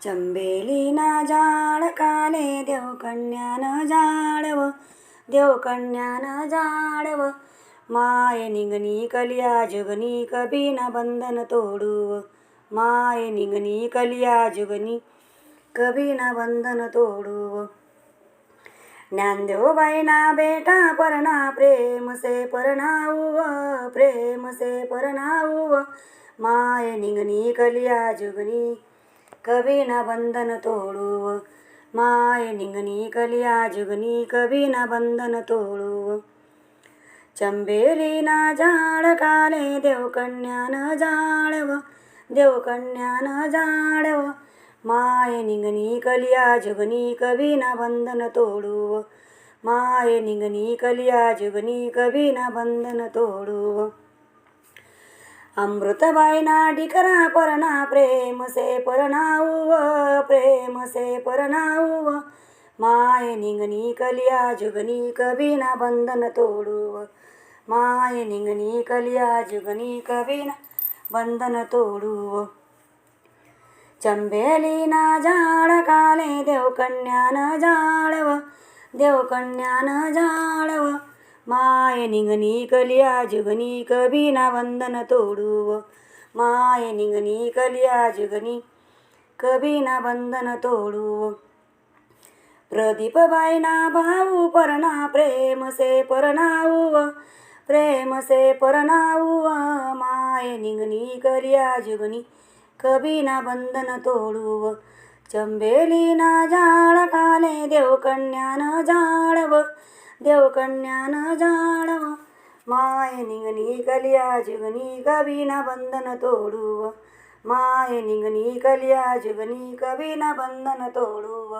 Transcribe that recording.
चंबेलीना जाळ काले देवकन्यानं जाळव, देवकन्यानं जाळव. माय निंगनी कलिया जुगनी कबीना बंधन तोडूव, माय निंगनी कलिया जुगनी कबीना बंधन तोडूव. ज्ञानदेव बाईना बेटा परना प्रेम से परनाऊव, प्रेम से परनाऊव. माय निंगनी कलिया जुगनी कबीना बंधन तोडूव, माय निंगनी कलिया जुगनी कबीना बंधन तोडूव. चंबेलीना जाळ काले देवकन्यानं जाळव, देवकन्यानं जाळव. माय निंगनी कलिया जुगनी कबीना बंधन तोडूव, माय निंगनी कलिया जुगनी कबीना बंधन तोडूव. अमृतबाईना डिकरा परना प्रेम से परनाऊव, प्रेम से परनाऊव. माय निंगनी कलिया जुगनी कबीना बंधन तोडूव, माय निंगनी कलिया जुगनी कबीना बंधन तोडूव. चंबेलीना जाळ काले देवकन्यानं जाळव, देवकन्यानं जाळव. माय निंगनी कलिया जुगनी कबीना बंधन तोडूव, माय निंगनी कलिया जुगनी कबीना बंधन तोडूव. प्रदीपबाईना भाऊ परना प्रेम से परनाऊव, प्रेम से परनाऊव. माय निंगनी कलिया जुगनी कबीना बंधन तोडूव. चंबेलीना जाळ काले देवकन्यानं जाळव, देवकन्यानं जाळव. माय निंगनी कलिया जुगनी कबीना बंधन तोडूव, माय निंगनी कलिया जुगनी कबीना बंधन तोडूव.